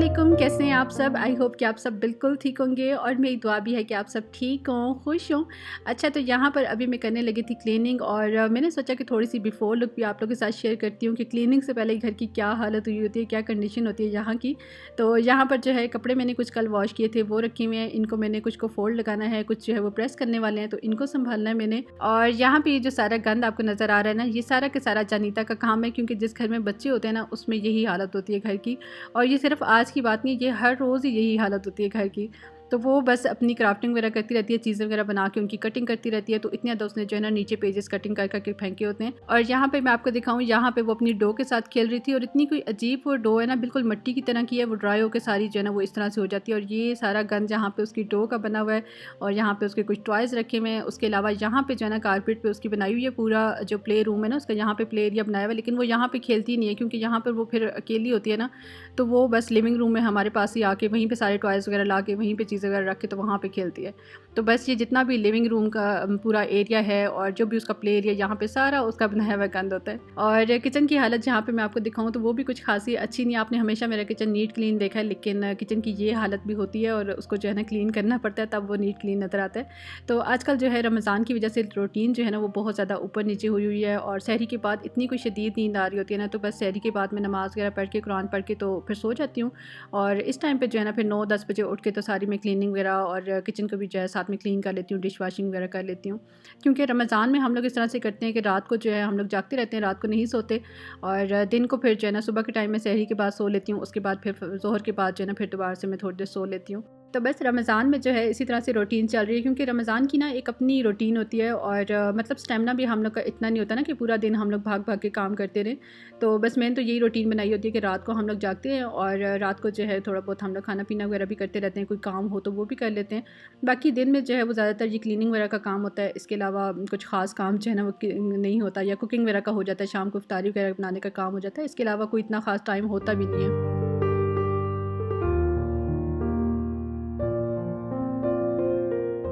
अस्सलामुअलैकुम, कैसे हैं आप सब। आई होप कि आप सब बिल्कुल ठीक होंगे और मेरी दुआ भी है कि आप सब ठीक हों, खुश हों। अच्छा, तो यहाँ पर अभी मैं करने लगी थी क्लीनिंग और मैंने सोचा कि थोड़ी सी बिफ़ोर लुक भी आप लोगों के साथ शेयर करती हूँ कि क्लीनिंग से पहले घर की क्या हालत हुई होती है, क्या कंडीशन होती है यहाँ की। तो यहाँ पर जो है कपड़े मैंने कुछ कल वॉश किए थे वो रखे हुए हैं, इनको मैंने कुछ को फोल्ड लगाना है, कुछ जो है वो प्रेस करने वाले हैं तो इनको संभालना है मैंने। और यहाँ पर जो सारा गंद आपको नज़र आ रहा है ना, ये सारा के सारा जानीता का काम है, क्योंकि जिस घर में बच्चे होते हैं ना उसमें यही हालत होती है घर की। और ये सिर्फ आज की बात नहीं, ये हर रोज़ ही यही हालत होती है घर की। तो वो बस अपनी क्राफ्टिंग वगैरह करती रहती है, चीज़ें वगैरह बना के उनकी कटिंग करती रहती है। तो इतने ज़्यादा उसने जो है ना नीचे पेजेस कटिंग कर करके फेंके होते हैं। और यहाँ पे मैं आपको दिखाऊँ, यहाँ पे वो अपनी डो के साथ खेल रही थी और इतनी कोई अजीब वो डो है ना, बिल्कुल मिट्टी की तरह की है। वो ड्राई होकर सारी जो है ना वो इस तरह से हो जाती है। और ये सारा गंद यहाँ पे उसकी डो का बना हुआ है और यहाँ पे उसके कुछ टॉयज़ रखे हुए हैं। उसके अलावा यहाँ पे जो है ना कारपेट पे उसकी बनाई हुई है, पूरा जो प्ले रूम है ना उसका यहाँ पे प्ले एरिया बनाया हुआ है। लेकिन वो यहाँ पे खेलती नहीं है, क्योंकि यहाँ पर वो फिर अकेली होती है ना, तो वो बस लिविंग रूम में हमारे पास ही आके वहीं पे सारे टॉयज़ वगैरह ला के वहीं पे चीज़ें वगैरह रख के तो वहाँ पे खेलती है। तो बस ये जितना भी लिविंग रूम का पूरा एरिया है और जो भी उसका प्ले एरिया, यहाँ पे सारा उसका बनाया हुआ गंद होता है। और किचन की हालत जहाँ पे मैं आपको दिखाऊँ तो वो भी कुछ खासी अच्छी नहीं है। आपने हमेशा मेरा किचन नीट क्लीन देखा है, लेकिन किचन की ये हालत भी होती है और उसको जो है ना क्लीन करना पड़ता है, तब वो नीट क्लीन नज़र आता है। तो आजकल जो है रमज़ान की वजह से रूटीन जो है ना वो बहुत ज़्यादा ऊपर नीचे हुई हुई है। और सहरी के बाद इतनी कोई शदीद नींद आ रही होती है ना, तो बस सहरी के बाद मैं नमाज़ वगैरह पढ़ के, कुरान पढ़ के तो फिर सो जाती हूँ। और इस टाइम पे जो है ना फिर 9-10 बजे उठ के तो सारी मैं क्लीनिंग वगैरह और किचन को भी जो है साथ में क्लीन कर लेती हूँ, डिश वॉशिंग वगैरह कर लेती हूँ। क्योंकि रमज़ान में हम लोग इस तरह से करते हैं कि रात को जो है हम लोग जागते रहते हैं, रात को नहीं सोते। और दिन को फिर जो है ना सुबह के टाइम में सहरी के बाद सो लेती हूँ, उसके बाद फिर ज़ोहर के बाद जो है ना फिर दोबारा से मैं थोड़ी देर सो लेती हूँ। तो बस रमज़ान में जो है इसी तरह से रूटीन चल रही है, क्योंकि रमज़ान की ना एक अपनी रूटीन होती है। और मतलब स्टेमिना भी हम लोग का इतना नहीं होता ना कि पूरा दिन हम लोग भाग भाग के काम करते रहें। तो बस मैंने तो यही रूटीन बनाई होती है कि रात को हम लोग जागते हैं और रात को जो है थोड़ा बहुत हम लोग खाना पीना वगैरह भी करते रहते हैं, कोई काम हो तो वो भी कर लेते हैं। बाकी दिन में जो है वो ज़्यादातर ये क्लीनिंग वगैरह का काम होता है। इसके अलावा कुछ ख़ास काम जो है ना वो नहीं होता, या कुकिंग वगैरह का हो जाता है, शाम को इफ्तारी वगैरह बनाने का काम हो जाता है। इसके अलावा कोई इतना ख़ास टाइम होता भी नहीं है।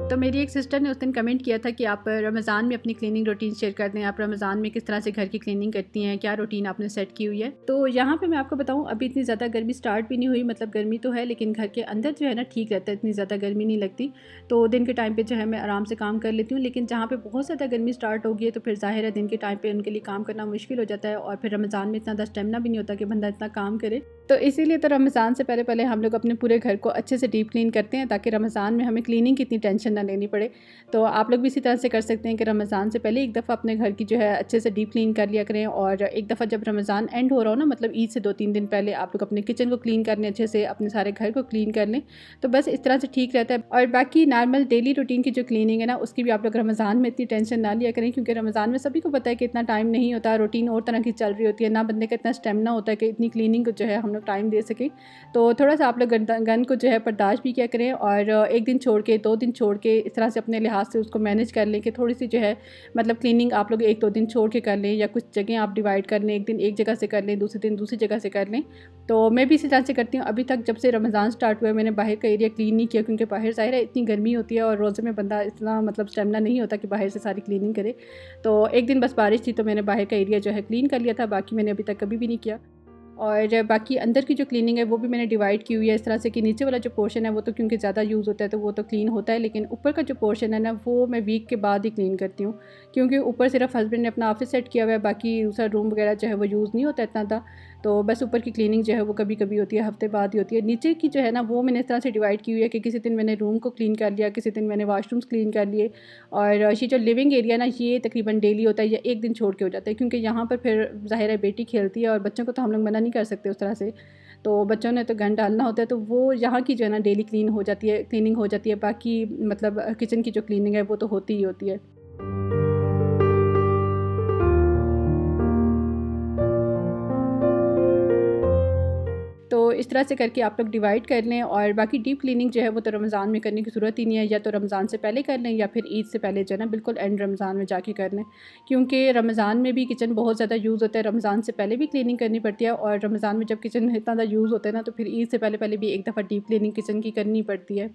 तो मेरी एक सिस्टर ने उस दिन कमेंट किया था कि आप रमज़ान में अपनी क्लीनिंग रूटीन शेयर कर दें, आप रमज़ान में किस तरह से घर की क्लीनिंग करती हैं, क्या रूटीन आपने सेट की हुई है। तो यहाँ पे मैं आपको बताऊँ, अभी इतनी ज़्यादा गर्मी स्टार्ट भी नहीं हुई, मतलब गर्मी तो है लेकिन घर के अंदर जो है ना ठीक रहता है, इतनी ज़्यादा गर्मी नहीं लगती। तो दिन के टाइम पर जो है मैं आराम से काम कर लेती हूँ। लेकिन जहाँ पर बहुत ज़्यादा गर्मी स्टार्ट होगी है तो फिर ज़ाहिर है दिन के टाइम पर उनके लिए काम करना मुश्किल हो जाता है। और फिर रमज़ान में इतना ज़्यादा स्टेमिना भी नहीं होता कि बंदा इतना काम करे। तो इसीलिए तो रमज़ान से पहले पहले हम लोग अपने पूरे घर को अच्छे से डीप क्लीन करते हैं, ताकि रमज़ान में हमें क्लीनिंग की इतनी टेंशन ना लेनी पड़े। तो आप लोग भी इसी तरह से कर सकते हैं कि रमज़ान से पहले एक दफ़ा अपने घर की जो है अच्छे से डीप क्लीन कर लिया करें। और एक दफ़ा जब रमज़ान एंड हो रहा हो ना, मतलब ईद से 2-3 दिन पहले आप लोग अपने किचन को क्लीन कर लें, अच्छे से अपने सारे घर को क्लीन कर लें। तो बस इस तरह से ठीक रहता है। और बाकी नॉर्मल डेली रूटीन की जो क्लीनिंग है ना, उसकी भी आप लोग रमज़ान में इतनी टेंशन ना लिया करें, क्योंकि रमज़ान में सभी को पता है कि इतना टाइम नहीं होता, रूटीन और तरह की चल रही होती है, ना बंदे का इतना स्टेमिना होता है कि इतनी क्लीनिंग को जो है हम लोग टाइम दे सकें। तो थोड़ा सा आप लोग गन को जो है बर्दाश्त भी किया करें, और एक दिन छोड़ के, 2 दिन छोड़ के, इस तरह से अपने लिहाज से उसको मैनेज कर लें कि थोड़ी सी जो है मतलब क्लीनिंग आप लोग 1-2 दिन छोड़ के कर लें, या कुछ जगह आप डिवाइड कर लें, एक दिन एक जगह से कर लें, दूसरे दिन दूसरी जगह से कर लें। तो मैं भी इसी तरह से करती हूँ। अभी तक जब से रमज़ान स्टार्ट हुआ है मैंने बाहर का एरिया क्लीन नहीं किया, क्योंकि बाहर ज़ाहिर है इतनी गर्मी होती है और रोज़े में बंदा इतना मतलब स्टेमिना नहीं होता कि बाहर से सारी क्लीनिंग करे। तो एक दिन बस बारिश थी तो मैंने बाहर का एरिया जो है क्लीन कर लिया था, बाकी मैंने अभी तक कभी भी नहीं किया। और बाकी अंदर की जो क्लीनिंग है वो भी मैंने डिवाइड की हुई है इस तरह से कि नीचे वाला जो पोर्शन है वो तो क्योंकि ज़्यादा यूज़ होता है तो वो तो क्लीन होता है, लेकिन ऊपर का जो पोर्शन है ना वो मैं वीक के बाद ही क्लीन करती हूँ, क्योंकि ऊपर सिर्फ हस्बैंड ने अपना ऑफिस सेट किया हुआ है, बाकी दूसरा रूम वगैरह जो है वो यूज़ नहीं होता इतना था। तो बस ऊपर की क्लीनिंग जो है वो कभी कभी होती है, हफ्ते बाद ही होती है। नीचे की जो है ना वो मैंने इस तरह से डिवाइड की हुई है कि किसी दिन मैंने रूम को क्लीन कर लिया, किसी दिन मैंने वाशरूम्स क्लीन कर लिए। और ये जो लिविंग एरिया ना ये तकरीबन डेली होता है या एक दिन छोड़ के हो जाता है, क्योंकि यहाँ पर फिर ज़ाहिर है बेटी खेलती है और बच्चों को तो हम लोग मना नहीं कर सकते उस तरह से। तो बच्चों ने तो गंद डालना होता है, तो वो यहाँ की जो है ना डेली क्लीनिंग हो जाती है। बाकी मतलब किचन की जो क्लीनिंग है वो तो होती ही होती है। तो इस तरह से करके आप लोग डिवाइड कर लें। और बाकी डीप क्लीनिंग जो है वो तो रमज़ान में करने की ज़रूरत ही नहीं है, या तो रमज़ान से पहले कर लें या फिर ईद से पहले जो है ना बिल्कुल एंड रमज़ान में जाके कर लें, क्योंकि रमज़ान में भी किचन बहुत ज़्यादा यूज़ होता है, रमज़ान से पहले भी क्लीनिंग करनी पड़ती है। और रमज़ान में जब किचन इतना ज़्यादा यूज़ होता है ना तो फिर ईद से पहले पहले भी एक दफ़ा डीप क्लीनिंग किचन की करनी पड़ती है।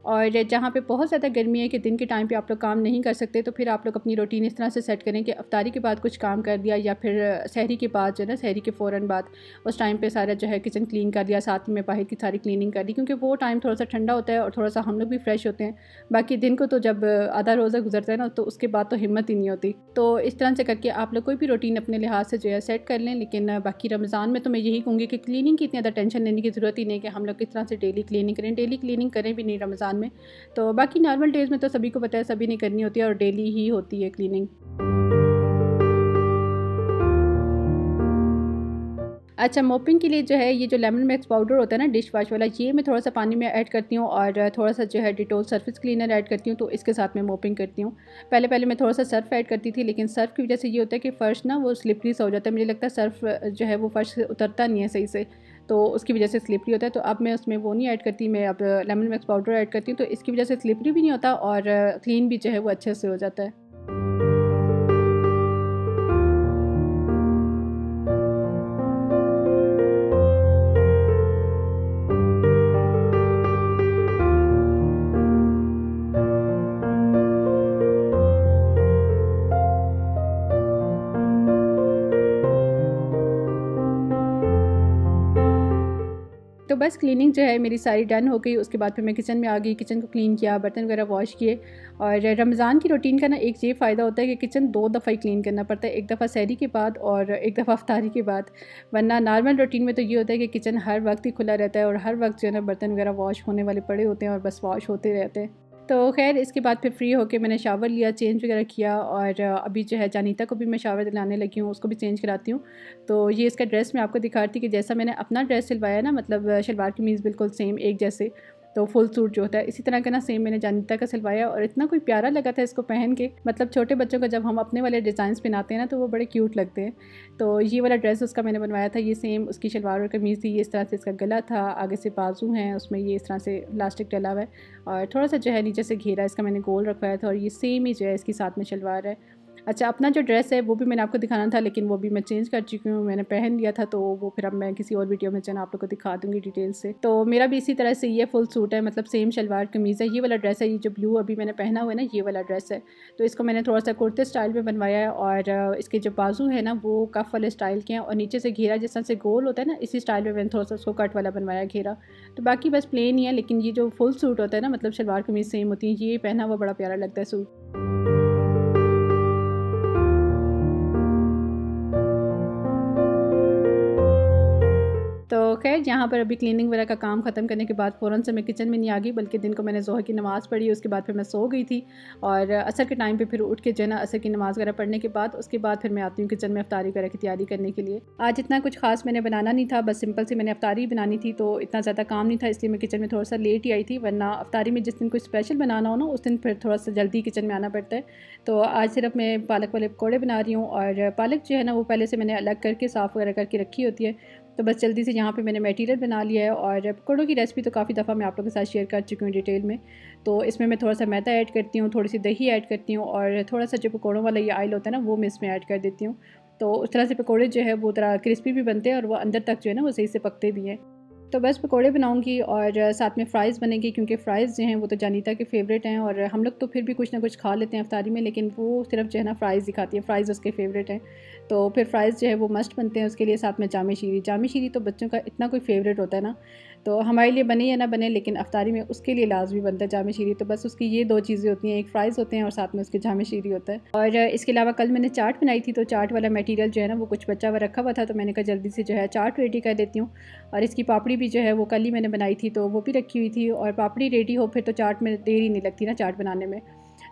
और जहाँ पे बहुत ज़्यादा गर्मी है कि दिन के टाइम पे आप लोग काम नहीं कर सकते, तो फिर आप लोग अपनी रूटीन इस तरह से सेट करें कि इफ्तारी के बाद कुछ काम कर दिया, या फिर सहरी के बाद जो है ना, सहरी के फ़ौरन बाद उस टाइम पे सारा जो है किचन क्लीन कर दिया, साथ में बाहर की सारी क्लीनिंग कर दी, क्योंकि वो टाइम थोड़ा सा ठंडा होता है और थोड़ा सा हम लोग भी फ्रेश होते हैं। बाकी दिन को तो जब आधा रोज़ा गुजरता है ना, तो उसके बाद तो हिम्मत ही नहीं होती। तो इस तरह से करके आप लोग कोई भी रूटीन अपने लिहाज से जो है सेट कर लें। लेकिन बाकी रमज़ान में तो मैं यही कहूँगी कि क्लीनिंग की इतनी ज़्यादा टेंशन लेने की ज़रूरत ही नहीं कि हम लोग किस तरह से डेली क्लीनिंग करें। डेली क्लीनिंग करें भी नहीं रमज़ान में, तो बाकी नॉर्मल डेज़ में तो सभी को पता है सभी ने करनी होती है और डेली ही होती है क्लीनिंग। अच्छा, मोपिंग के लिए जो है ये जो लेमन मैक्स पाउडर होता है ना डिश वाश वाला, ये मैं थोड़ा सा पानी में ऐड करती हूँ और थोड़ा सा जो है डिटोल सरफेस क्लीनर ऐड करती हूँ, तो इसके साथ मैं मोपिंग करती हूँ। पहले पहले मैं थोड़ा सा सर्फ ऐड करती थी, लेकिन सर्फ की वजह से ये होता है कि फ़र्श ना वो स्लिपरी सा हो जाता है। मुझे लगता है सर्फ जो है वो फ़र्श से उतरता नहीं है सही से, तो उसकी वजह से स्लिपरी होता है। तो अब मैं उसमें वो नहीं ऐड करती, मैं अब लेमन मैक्स पाउडर ऐड करती हूँ, तो इसकी वजह से स्लिपरी भी नहीं होता और क्लीन भी जो है वो अच्छे से हो जाता है। तो बस क्लीनिंग जो है मेरी सारी डन हो गई। उसके बाद फिर मैं किचन में आ गई, किचन को क्लीन किया, बर्तन वगैरह वॉश किए। और रमज़ान की रूटीन का ना एक ये फ़ायदा होता है कि किचन 2 दफ़ा ही क्लीन करना पड़ता है, एक दफ़ा सहरी के बाद और एक दफ़ा इफ्तारी के बाद। वरना नॉर्मल रूटीन में तो ये होता है कि किचन हर वक्त ही खुला रहता है और हर वक्त जो है ना बर्तन वगैरह वॉश होने वाले पड़े होते हैं और बस वॉश होते रहते हैं। तो ख़ैर इसके बाद फिर फ्री होके मैंने शावर लिया, चेंज वगैरह किया और अभी जो है जानीता को भी मैं शावर दिलाने लगी हूँ, उसको भी चेंज कराती हूँ। तो ये इसका ड्रेस मैं आपको दिखा रही थी कि जैसा मैंने अपना ड्रेस सिलवाया ना, मतलब शलवार कमीज़ बिल्कुल सेम एक जैसे, तो फुल सूट जो होता है इसी तरह का ना सेम मैंने जानीता का सिलवाया और इतना कोई प्यारा लगा था इसको पहन के। मतलब छोटे बच्चों को जब हम अपने वाले डिज़ाइंस पहनाते हैं ना, तो वो बड़े क्यूट लगते हैं। तो ये वाला ड्रेस उसका मैंने बनवाया था, ये सेम उसकी शलवार और कमीज़ थी। ये इस तरह से इसका गला था, आगे से बाजू हैं, उसमें ये इस तरह से इलास्टिक डला हुआ है और थोड़ा सा जो है नीचे से घेरा इसका मैंने गोल रखवाया था और ये सेम ही जो है इसकी साथ में शलवार है। अच्छा, अपना जो ड्रेस है वो भी मैंने आपको दिखाना था, लेकिन वो भी मैं चेंज कर चुकी हूँ, मैंने पहन लिया था, तो वो फिर अब मैं किसी और वीडियो में आप लोग को दिखा दूँगी डिटेल से। तो मेरा भी इसी तरह से ये फुल सूट है, मतलब सेम शलवार कमीज़ है। ये वाला ड्रेस है, ये जो ब्लू अभी मैंने पहना हुआ है ना, ये वाला ड्रेस है। तो इसको मैंने थोड़ा सा कुर्ते स्टाइल में बनवाया है और इसके जो बाजू है ना वो कफ वाले स्टाइल के हैं और नीचे से घेरा जिस तरह से गोल होता है ना, इसी स्टाइल में मैंने थोड़ा सा उसको कट वाला बनवाया घेरा। तो बाकी बस प्लेन ही है, लेकिन ये जो फुल सूट होता है ना, मतलब शलवार कमीज़ सेम होती है, ये पहना हुआ बड़ा प्यारा लगता है सूट। तो ख़ैर यहाँ पर अभी क्लीनिंग वगैरह का काम ख़त्म करने के बाद फ़ौरन से मैं किचन में नहीं आ गई, बल्कि दिन को मैंने ज़ोहर की नमाज़ पढ़ी, उसके बाद फिर मैं सो गई थी और असर के टाइम पे फिर उठ के जो है ना असर की नमाज़ वगैरह पढ़ने के बाद उसके बाद फिर मैं आती हूँ किचन में इफ्तारी वगैरह की तैयारी करने के लिए। आज इतना कुछ ख़ास मैंने बनाना नहीं था, बस सिंपल सी मैंने इफ्तारी बनानी थी, तो इतना ज़्यादा काम नहीं था, इसलिए मैं किचन में थोड़ा सा लेट ही आई थी। वरना इफ्तारी में जिस दिन कोई स्पेशल बनाना हो ना, उस दिन फिर थोड़ा सा जल्दी किचन में आना पड़ता है। तो आज सिर्फ मैं पालक वाले पकौड़े बना रही हूँ और पालक जो है ना वो पहले से मैंने अलग करके साफ़ वगैरह करके रखी होती है। तो बस जल्दी से यहाँ पे मैंने मटेरियल बना लिया है और पकौड़ों की रेसिपी तो काफ़ी दफ़ा मैं आप लोगों के साथ शेयर कर चुकी हूँ डिटेल में। तो इसमें मैं थोड़ा सा मैदा ऐड करती हूँ, थोड़ी सी दही ऐड करती हूँ और थोड़ा सा जो पकौड़ों वाला ये ऑयल होता है ना, वो मैं इसमें ऐड कर देती हूँ। तो उस तरह से पकौड़े जो है वो थोड़ा क्रिस्पी भी बनते हैं और वो अंदर तक जो है ना वो सही से पकते भी हैं। तो बस पकोड़े बनाऊँगी और साथ में फ़्राइज़ बनेंगी, क्योंकि फ़्राइज़ जो हैं वो तो जानीता के फ़ेवरेट हैं और हम लोग तो फिर भी कुछ ना कुछ खा लेते हैं इफ्तारी में, लेकिन वो सिर्फ जो है ना फ़्राइज़ ही खाती है, फ़्राइज़ उसके फ़ेवरेट हैं। तो फिर फ़्राइज़ जो है वो मस्ट बनते हैं, उसके लिए साथ में जामे शीरी तो बच्चों का इतना कोई फ़ेवरेट होता है ना, तो हमारे लिए बने या ना बने, लेकिन इफ्तारी में उसके लिए लाज़मी बनता है जामे शीरी। तो बस उसकी ये 2 चीज़ें होती हैं, एक फ़्राइज़ होते हैं और साथ में उसके जामे शीरी होता है। और इसके अलावा कल मैंने चाट बनाई थी, तो चाट वाला मटीरियल जो है ना वो कुछ बचा हुआ रखा हुआ था, तो मैंने कहा जल्दी से जो है चाट रेडी कर देती हूँ। और इसकी पापड़ी भी जो है वो कल ही मैंने बनाई थी, तो वो भी रखी हुई थी और पापड़ी रेडी हो फिर तो चाट में देर ही नहीं लगती ना चाट बनाने में।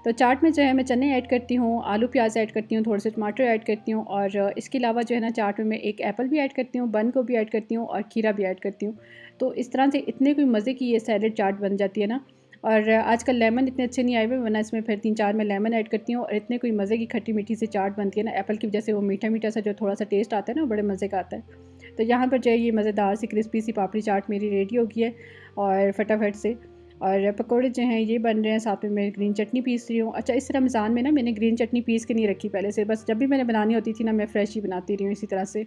तो चाट में जो है मैं चने ऐड करती हूँ, आलू प्याज़ ऐड करती हूँ, थोड़े से टमाटर ऐड करती हूँ और इसके अलावा जो है ना चाट में मैं एक एप्पल भी ऐड करती हूँ, बन को भी ऐड करती हूँ और खीरा भी ऐड करती हूँ। तो इस तरह से इतने कोई मज़े की ये सैलेड चाट बन जाती है ना। और आजकल लेमन इतने अच्छे नहीं आए हुए, वरना इसमें फिर 3-4 मैं लेमन ऐड करती हूँ और इतने कोई मज़े की खट्टी मीठी सी चाट बनती है ना एप्पल की वजह से, वो मीठा मीठा सा जो थोड़ा सा टेस्ट आता है ना वो बड़े मज़े का आता है। तो यहाँ पर जो है ये मज़ेदार सी क्रिस्पी सी पापड़ी चाट मेरी रेडी हो गई है और फटाफट से। और पकोड़े जो हैं ये बन रहे हैं, साथ में मैं ग्रीन चटनी पीस रही हूँ। अच्छा, इस रमज़ान में ना मैंने ग्रीन चटनी पीस के नहीं रखी पहले से, बस जब भी मैंने बनानी होती थी ना मैं फ़्रेश ही बनाती रही हूँ इसी तरह से।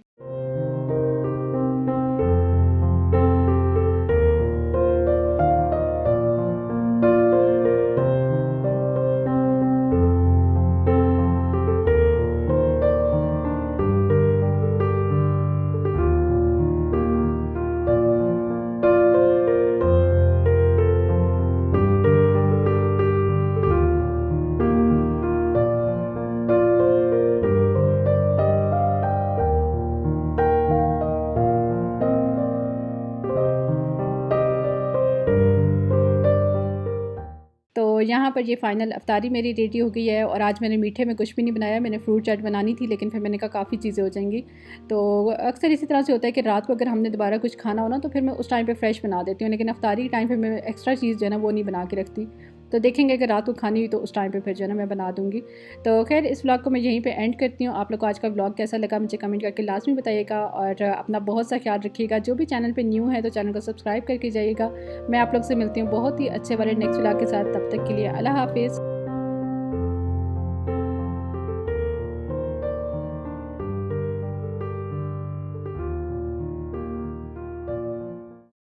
यहाँ पर ये फ़ाइनल अफ्तारी मेरी रेडी हो गई है। और आज मैंने मीठे में कुछ भी नहीं बनाया, मैंने फ्रूट चाट बनानी थी लेकिन फिर मैंने कहा काफ़ी चीज़ें हो जाएंगी। तो अक्सर इसी तरह से होता है कि रात को अगर हमने दोबारा कुछ खाना हो ना तो फिर मैं उस टाइम पे फ्रेश बना देती हूँ, लेकिन अफ्तारी के टाइम पे मैं एक्स्ट्रा चीज़ जो है ना वो नहीं बना के रखती। तो देखेंगे अगर रात को खानी हुई तो उस टाइम पे फिर जो है ना मैं बना दूँगी। तो खैर इस व्लॉग को मैं यहीं पे एंड करती हूँ। आप लोग को आज का व्लॉग कैसा लगा मुझे कमेंट करके लाजमी बताइएगा, और अपना बहुत सा ख्याल रखिएगा। जो भी चैनल पे न्यू है तो चैनल को सब्सक्राइब करके जाइएगा। मैं आप लोग से मिलती हूँ बहुत ही अच्छे वाले नेक्स्ट व्लॉग के साथ। तब तक के लिए अल्लाह हाफिज़।